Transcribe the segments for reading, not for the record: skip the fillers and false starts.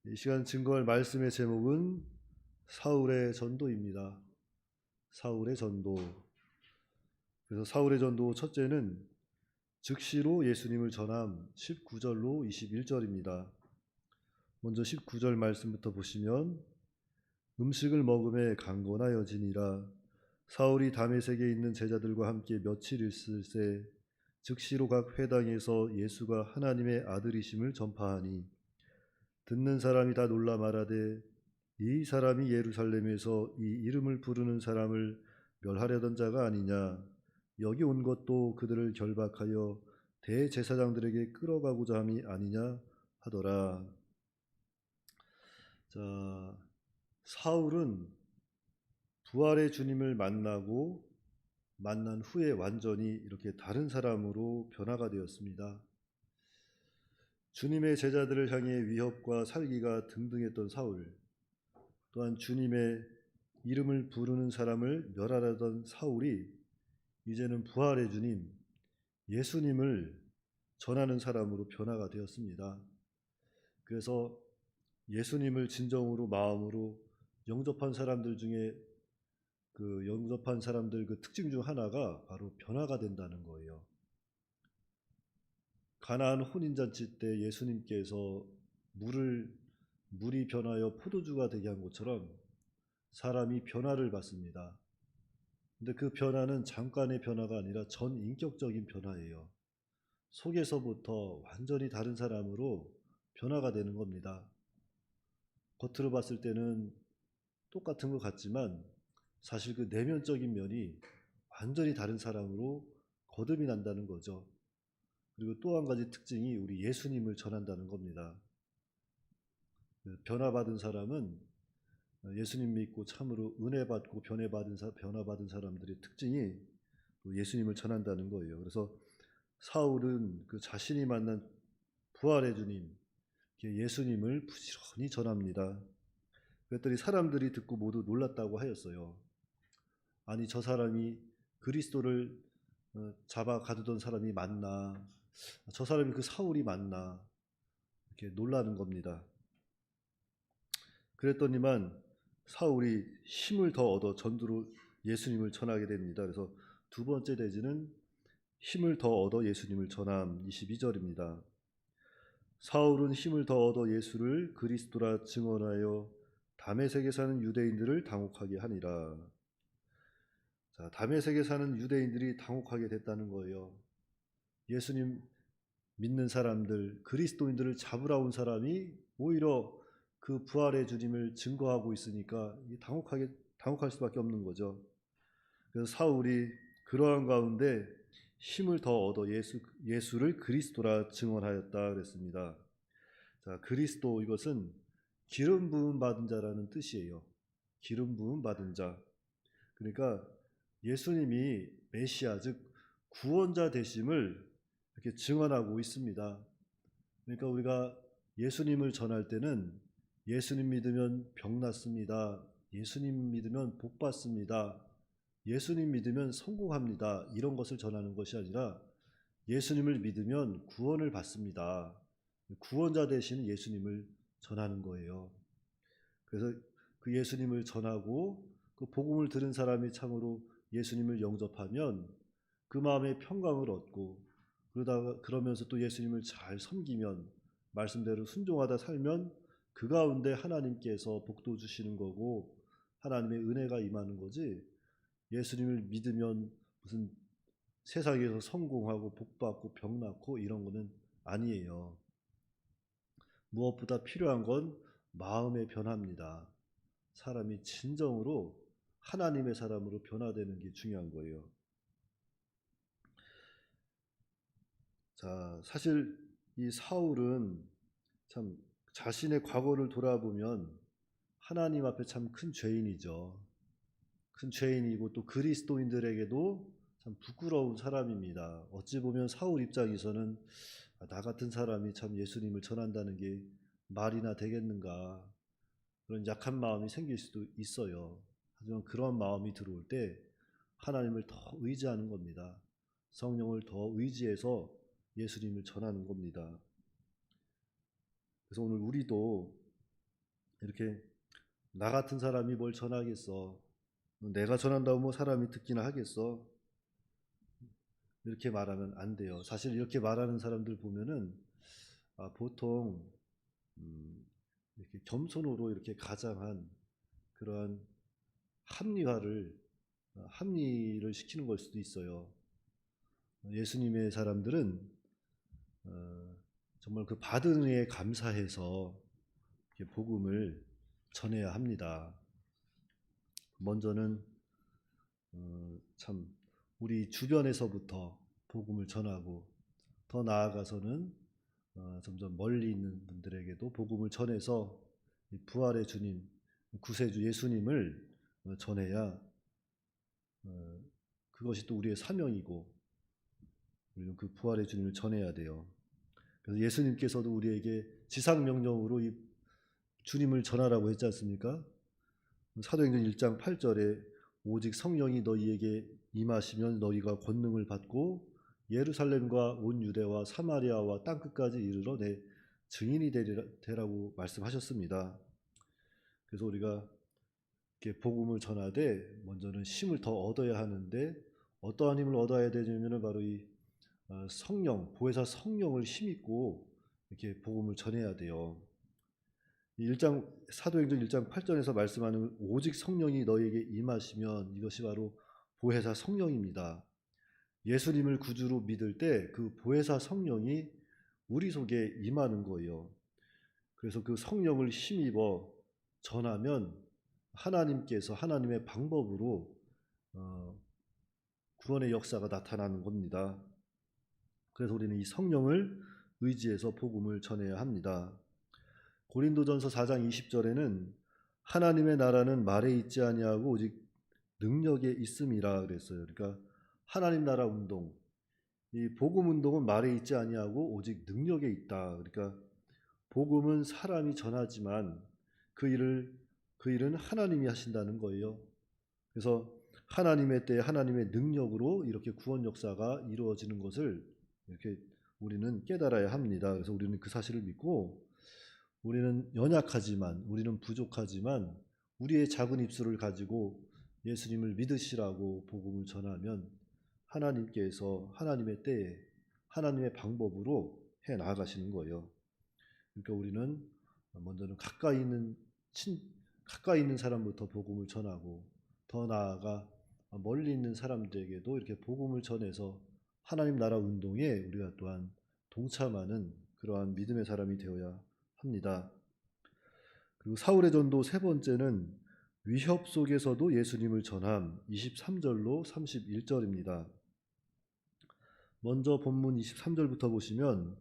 이 시간 증거할 말씀의 제목은 사울의 전도입니다. 사울의 전도. 그래서 사울의 전도 첫째는 즉시로 예수님을 전함 19절로 21절입니다. 먼저 19절 말씀부터 보시면 음식을 먹음에 강건하여지니라. 사울이 다메섹에 있는 제자들과 함께 며칠 있을새 즉시로 각 회당에서 예수가 하나님의 아들이심을 전파하니 듣는 사람이 다 놀라 말하되 이 사람이 예루살렘에서 이 이름을 부르는 사람을 멸하려던 자가 아니냐. 여기 온 것도 그들을 결박하여 대제사장들에게 끌어가고자 함이 아니냐 하더라. 자, 사울은 부활의 주님을 만난 후에 완전히 이렇게 다른 사람으로 변화가 되었습니다. 주님의 제자들을 향해 위협과 살기가 등등했던 사울, 또한 주님의 이름을 부르는 사람을 멸하려던 사울이 이제는 부활의 주님, 예수님을 전하는 사람으로 변화가 되었습니다. 그래서 예수님을 진정으로 마음으로 영접한 사람들 중에 영접한 사람들 특징 중 하나가 바로 변화가 된다는 거예요. 가나안 혼인잔치 때 예수님께서 물이 변하여 포도주가 되게 한 것처럼 사람이 변화를 받습니다. 근데 그 변화는 잠깐의 변화가 아니라 전 인격적인 변화예요. 속에서부터 완전히 다른 사람으로 변화가 되는 겁니다. 겉으로 봤을 때는 똑같은 것 같지만 사실 그 내면적인 면이 완전히 다른 사람으로 거듭이 난다는 거죠. 그리고 또 한 가지 특징이 우리 예수님을 전한다는 겁니다. 변화받은 사람은 예수님 믿고 참으로 은혜받고 변화받은 사람들의 특징이 예수님을 전한다는 거예요. 그래서 사울은 그 자신이 만난 부활의 주님, 예수님을 부지런히 전합니다. 그랬더니 사람들이 듣고 모두 놀랐다고 하였어요. 아니, 저 사람이 그리스도를 잡아 가두던 사람이 맞나? 저 사람이 그 사울이 맞나? 이렇게 놀라는 겁니다. 그랬더니만 사울이 힘을 더 얻어 전도로 예수님을 전하게 됩니다. 그래서 두 번째 대지는 힘을 더 얻어 예수님을 전함 22절입니다. 사울은 힘을 더 얻어 예수를 그리스도라 증언하여 다메섹에 사는 유대인들을 당혹하게 하니라. 자, 다메섹에 사는 유대인들이 당혹하게 됐다는 거예요. 예수님 믿는 사람들, 그리스도인들을 잡으러 온 사람이 오히려 그 부활의 주님을 증거하고 있으니까 당혹할 수밖에 없는 거죠. 그래서 사울이 그러한 가운데 힘을 더 얻어 예수를 그리스도라 증언하였다 그랬습니다. 자, 그리스도, 이것은 기름 부음 받은 자라는 뜻이에요. 기름 부음 받은 자. 그러니까 예수님이 메시아, 즉 구원자 되심을 이렇게 증언하고 있습니다. 그러니까 우리가 예수님을 전할 때는 예수님 믿으면 병 낫습니다. 예수님 믿으면 복 받습니다. 예수님 믿으면 성공합니다. 이런 것을 전하는 것이 아니라 예수님을 믿으면 구원을 받습니다. 구원자 되시는 예수님을 전하는 거예요. 그래서 그 예수님을 전하고 그 복음을 들은 사람이 참으로 예수님을 영접하면 그 마음에 평강을 얻고, 그러면서 또 예수님을 잘 섬기면, 말씀대로 순종하다 살면 그 가운데 하나님께서 복도 주시는 거고 하나님의 은혜가 임하는 거지, 예수님을 믿으면 무슨 세상에서 성공하고 복받고 병 낫고 이런 거는 아니에요. 무엇보다 필요한 건 마음의 변화입니다. 사람이 진정으로 하나님의 사람으로 변화되는 게 중요한 거예요. 자, 사실 이 사울은 참 자신의 과거를 돌아보면 하나님 앞에 참 큰 죄인이죠. 큰 죄인이고 또 그리스도인들에게도 참 부끄러운 사람입니다. 어찌 보면 사울 입장에서는 나 같은 사람이 참 예수님을 전한다는 게 말이나 되겠는가, 그런 약한 마음이 생길 수도 있어요. 하지만 그런 마음이 들어올 때 하나님을 더 의지하는 겁니다. 성령을 더 의지해서 예수님을 전하는 겁니다. 그래서 오늘 우리도 이렇게 나 같은 사람이 뭘 전하겠어. 내가 전한다고 뭐 사람이 듣기나 하겠어. 이렇게 말하면 안 돼요. 사실 이렇게 말하는 사람들 보면은 보통 이렇게 겸손으로 이렇게 가장한 그러한 합리를 시키는 걸 수도 있어요. 예수님의 사람들은 정말 그 받은 은혜에 감사해서 복음을 전해야 합니다. 먼저는 참 우리 주변에서부터 복음을 전하고, 더 나아가서는 점점 멀리 있는 분들에게도 복음을 전해서 부활의 주님, 구세주 예수님을 전해야 그것이 또 우리의 사명이고, 우리는 그 부활의 주님을 전해야 돼요. 그래서 예수님께서도 우리에게 지상명령으로 이 주님을 전하라고 했지 않습니까? 사도행전 1장 8절에 오직 성령이 너희에게 임하시면 너희가 권능을 받고 예루살렘과 온 유대와 사마리아와 땅끝까지 이르러 내 증인이 되라고 말씀하셨습니다. 그래서 우리가 이렇게 복음을 전하되 먼저는 힘을 더 얻어야 하는데, 어떠한 힘을 얻어야 되냐면 바로 이 성령, 보혜사 성령을 힘입고 이렇게 복음을 전해야 돼요. 사도행전 1장 8절에서 말씀하는 오직 성령이 너희에게 임하시면, 이것이 바로 보혜사 성령입니다. 예수님을 구주로 믿을 때 그 보혜사 성령이 우리 속에 임하는 거예요. 그래서 그 성령을 힘입어 전하면 하나님께서 하나님의 방법으로 구원의 역사가 나타나는 겁니다. 그래서 우리는 이 성령을 의지해서 복음을 전해야 합니다. 고린도전서 4장 20절에는 하나님의 나라는 말에 있지 아니하고 오직 능력에 있음이라 그랬어요. 그러니까 하나님 나라 운동, 이 복음 운동은 말에 있지 아니하고 오직 능력에 있다. 그러니까 복음은 사람이 전하지만 그 일은 하나님이 하신다는 거예요. 그래서 하나님의 때에 하나님의 능력으로 이렇게 구원 역사가 이루어지는 것을 이렇게 우리는 깨달아야 합니다. 그래서 우리는 그 사실을 믿고, 우리는 연약하지만, 우리는 부족하지만 우리의 작은 입술을 가지고 예수님을 믿으시라고 복음을 전하면 하나님께서 하나님의 때에 하나님의 방법으로 해 나가시는 거예요. 그러니까 우리는 먼저는 가까이 있는 사람부터 복음을 전하고, 더 나아가 멀리 있는 사람들에게도 이렇게 복음을 전해서 하나님 나라 운동에 우리가 또한 동참하는 그러한 믿음의 사람이 되어야 합니다. 그리고 사울의 전도 세 번째는 위협 속에서도 예수님을 전함, 23절로 31절입니다. 먼저 본문 23절부터 보시면,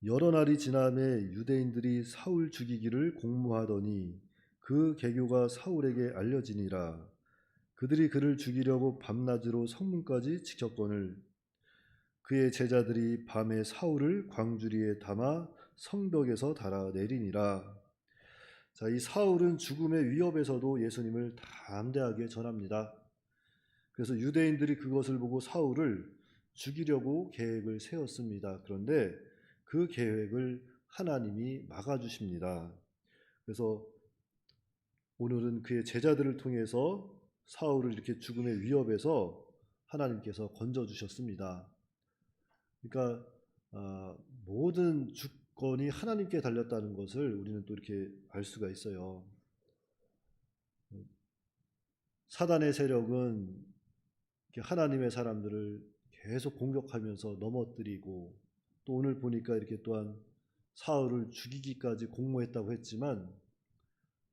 여러 날이 지남에 유대인들이 사울 죽이기를 공모하더니 그 계교가 사울에게 알려지니라. 그들이 그를 죽이려고 밤낮으로 성문까지 지켰거늘 그의 제자들이 밤에 사울을 광주리에 담아 성벽에서 달아내리니라. 자, 이 사울은 죽음의 위협에서도 예수님을 담대하게 전합니다. 그래서 유대인들이 그것을 보고 사울을 죽이려고 계획을 세웠습니다. 그런데 그 계획을 하나님이 막아주십니다. 그래서 오늘은 그의 제자들을 통해서 사울을 이렇게 죽음의 위협에서 하나님께서 건져주셨습니다. 그러니까 모든 주권이 하나님께 달렸다는 것을 우리는 또 이렇게 알 수가 있어요. 사단의 세력은 하나님의 사람들을 계속 공격하면서 넘어뜨리고, 또 오늘 보니까 이렇게 또한 사울을 죽이기까지 공모했다고 했지만,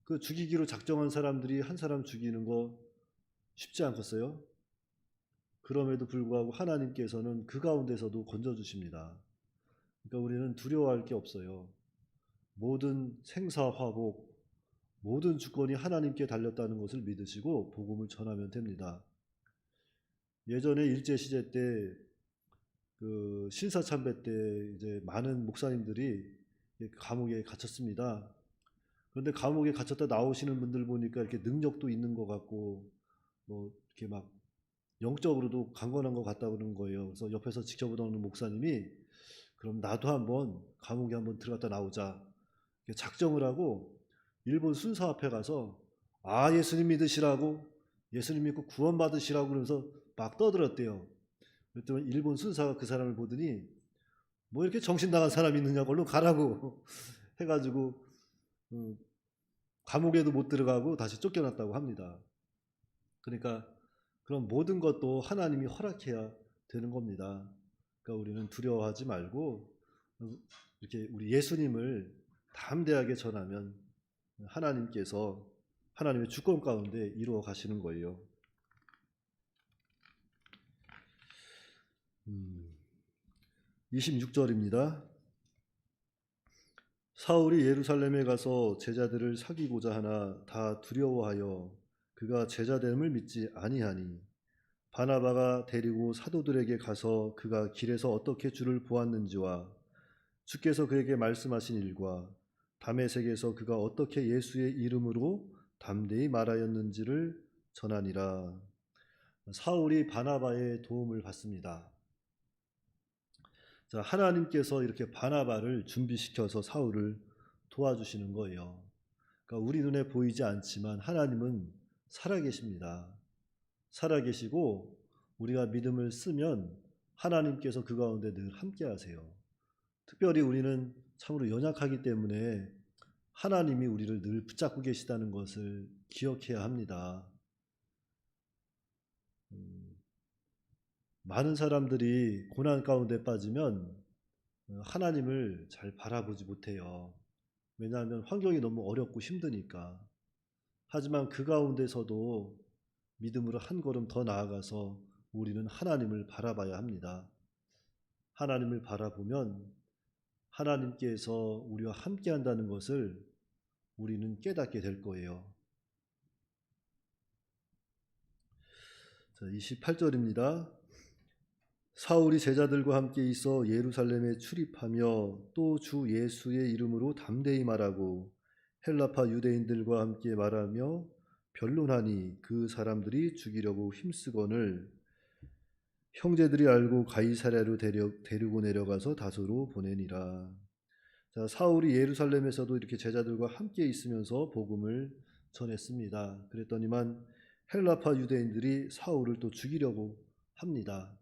그 죽이기로 작정한 사람들이 한 사람 죽이는 거 쉽지 않겠어요? 그럼에도 불구하고 하나님께서는 그 가운데서도 건져주십니다. 그러니까 우리는 두려워할 게 없어요. 모든 생사화복, 모든 주권이 하나님께 달렸다는 것을 믿으시고 복음을 전하면 됩니다. 예전에 일제시대 때, 그 신사참배 때 이제 많은 목사님들이 감옥에 갇혔습니다. 그런데 감옥에 갇혔다 나오시는 분들 보니까 이렇게 능력도 있는 것 같고, 뭐 이렇게 막 영적으로도 강건한 것 같다 그러는 거예요. 그래서 옆에서 지켜보던 어느 목사님이, 그럼 나도 한번 감옥에 한번 들어갔다 나오자, 작정을 하고 일본 순사 앞에 가서 예수님 믿으시라고, 예수님 믿고 구원 받으시라고 그러면서 막 떠들었대요. 그랬더니 일본 순사가 그 사람을 보더니 뭐 이렇게 정신 나간 사람이 있느냐고 얼른 가라고 해가지고 감옥에도 못 들어가고 다시 쫓겨났다고 합니다. 그러니까 그런 모든 것도 하나님이 허락해야 되는 겁니다. 그러니까 우리는 두려워하지 말고 이렇게 우리 예수님을 담대하게 전하면 하나님께서 하나님의 주권 가운데 이루어 가시는 거예요. 26절입니다. 사울이 예루살렘에 가서 제자들을 사귀고자 하나 다 두려워하여 그가 제자됨을 믿지 아니하니 바나바가 데리고 사도들에게 가서 그가 길에서 어떻게 주를 보았는지와 주께서 그에게 말씀하신 일과 다메섹에서 그가 어떻게 예수의 이름으로 담대히 말하였는지를 전하니라. 사울이 바나바의 도움을 받습니다. 자, 하나님께서 이렇게 바나바를 준비시켜서 사울을 도와주시는 거예요. 그러니까 우리 눈에 보이지 않지만 하나님은 살아계십니다. 살아계시고 우리가 믿음을 쓰면 하나님께서 그 가운데 늘 함께 하세요. 특별히 우리는 참으로 연약하기 때문에 하나님이 우리를 늘 붙잡고 계시다는 것을 기억해야 합니다. 많은 사람들이 고난 가운데 빠지면 하나님을 잘 바라보지 못해요. 왜냐하면 환경이 너무 어렵고 힘드니까. 하지만 그 가운데서도 믿음으로 한 걸음 더 나아가서 우리는 하나님을 바라봐야 합니다. 하나님을 바라보면 하나님께서 우리와 함께 한다는 것을 우리는 깨닫게 될 거예요. 자, 28절입니다. 사울이 제자들과 함께 있어 예루살렘에 출입하며 또 주 예수의 이름으로 담대히 말하고 헬라파 유대인들과 함께 말하며 변론하니 그 사람들이 죽이려고 힘쓰거늘 형제들이 알고 가이사랴로 데리고 내려가서 다소로 보내니라. 자, 사울이 예루살렘에서도 이렇게 제자들과 함께 있으면서 복음을 전했습니다. 그랬더니만 헬라파 유대인들이 사울을 또 죽이려고 합니다.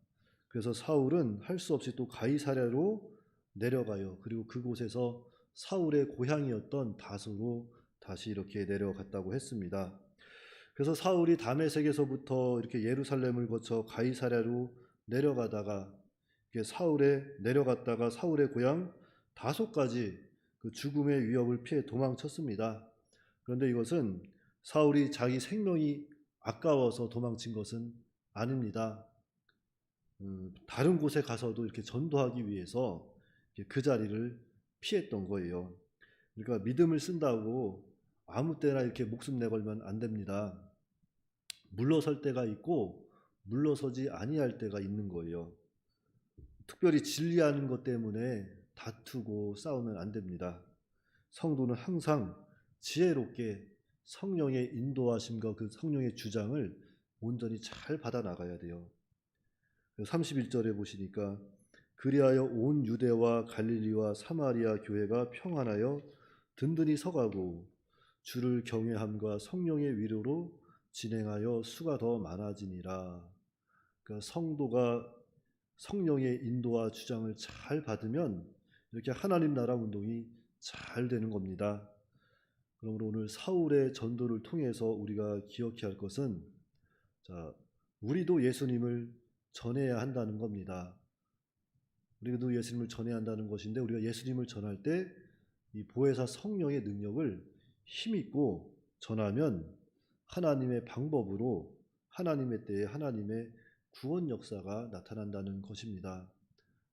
그래서 사울은 할 수 없이 또 가이사랴로 내려가요. 그리고 그곳에서 사울의 고향이었던 다소로 다시 이렇게 내려갔다고 했습니다. 그래서 사울이 다메섹에서부터 이렇게 예루살렘을 거쳐 가이사랴로 내려가다가 내려갔다가 사울의 고향 다소까지 그 죽음의 위협을 피해 도망쳤습니다. 그런데 이것은 사울이 자기 생명이 아까워서 도망친 것은 아닙니다. 다른 곳에 가서도 이렇게 전도하기 위해서 그 자리를 피했던 거예요. 그러니까 믿음을 쓴다고 아무 때나 이렇게 목숨 내걸면 안 됩니다. 물러설 때가 있고 물러서지 아니할 때가 있는 거예요. 특별히 진리하는 것 때문에 다투고 싸우면 안 됩니다. 성도는 항상 지혜롭게 성령의 인도하심과 그 성령의 주장을 온전히 잘 받아 나가야 돼요. 31절에 보시니까 그리하여 온 유대와 갈릴리와 사마리아 교회가 평안하여 든든히 서가고 주를 경외함과 성령의 위로로 진행하여 수가 더 많아지니라. 그러니까 성도가 성령의 인도와 주장을 잘 받으면 이렇게 하나님 나라 운동이 잘 되는 겁니다. 그러므로 오늘 사울의 전도를 통해서 우리가 기억해야 할 것은 우리도 예수님을 전해야 한다는 겁니다. 우리도 예수님을 전해야 한다는 것인데 우리가 예수님을 전할 때 이 보혜사 성령의 능력을 힘있고 전하면 하나님의 방법으로 하나님의 때에 하나님의 구원 역사가 나타난다는 것입니다.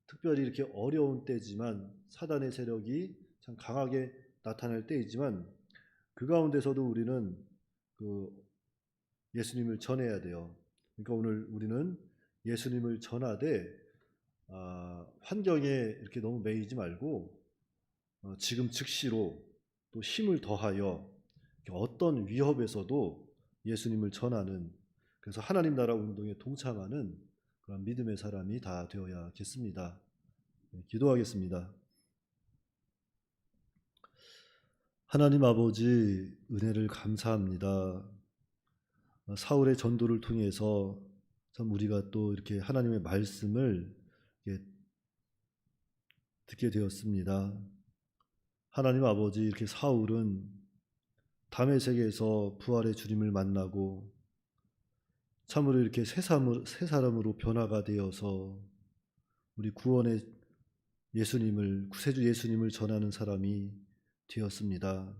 특별히 이렇게 어려운 때지만 사단의 세력이 참 강하게 나타날 때이지만 그 가운데서도 우리는 예수님을 전해야 돼요. 그러니까 오늘 우리는 예수님을 전하되 환경에 이렇게 너무 매이지 말고 지금 즉시로 또 힘을 더하여 어떤 위협에서도 예수님을 전하는, 그래서 하나님 나라 운동에 동참하는 그런 믿음의 사람이 다 되어야겠습니다. 기도하겠습니다. 하나님 아버지 은혜를 감사합니다. 사울의 전도를 통해서 참 우리가 또 이렇게 하나님의 말씀을 이렇게 듣게 되었습니다. 하나님 아버지 이렇게 사울은 다메섹에서 부활의 주님을 만나고 참으로 이렇게 새 사람으로 변화가 되어서 우리 구원의 예수님을 구세주 예수님을 전하는 사람이 되었습니다.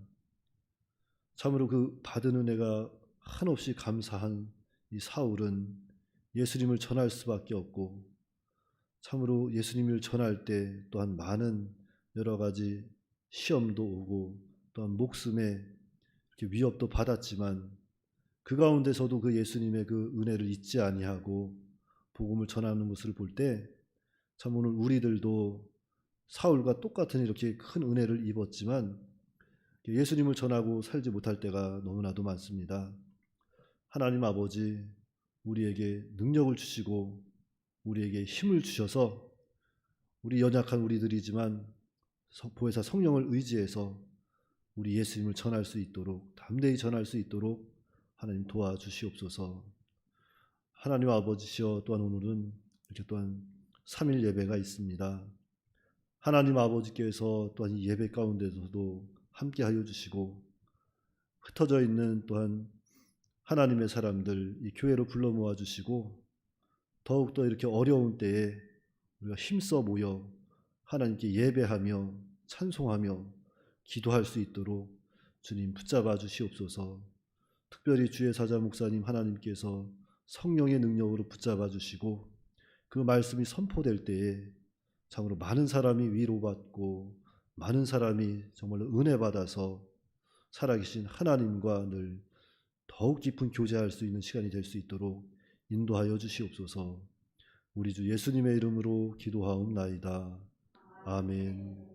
참으로 그 받은 은혜가 한없이 감사한 이 사울은 예수님을 전할 수밖에 없고 참으로 예수님을 전할 때 또한 많은 여러 가지 시험도 오고 또한 목숨에 이렇게 위협도 받았지만 그 가운데서도 그 예수님의 그 은혜를 잊지 아니하고 복음을 전하는 모습을 볼 때 참 오늘 우리들도 사울과 똑같은 이렇게 큰 은혜를 입었지만 예수님을 전하고 살지 못할 때가 너무나도 많습니다. 하나님 아버지 우리에게 능력을 주시고 우리에게 힘을 주셔서 우리 연약한 우리들이지만 보혜사 성령을 의지해서 우리 예수님을 전할 수 있도록 담대히 전할 수 있도록 하나님 도와주시옵소서. 하나님 아버지시여 또한 오늘은 이렇게 또한 3일 예배가 있습니다. 하나님 아버지께서 또한 이 예배 가운데서도 함께하여 주시고 흩어져 있는 또한 하나님의 사람들 이 교회로 불러 모아 주시고 더욱더 이렇게 어려운 때에 우리가 힘써 모여 하나님께 예배하며 찬송하며 기도할 수 있도록 주님 붙잡아 주시옵소서. 특별히 주의 사자 목사님 하나님께서 성령의 능력으로 붙잡아 주시고 그 말씀이 선포될 때에 참으로 많은 사람이 위로받고 많은 사람이 정말로 은혜 받아서 살아계신 하나님과 늘 더욱 깊은 교제할 수 있는 시간이 될 수 있도록 인도하여 주시옵소서. 우리 주 예수님의 이름으로 기도하옵나이다. 아멘.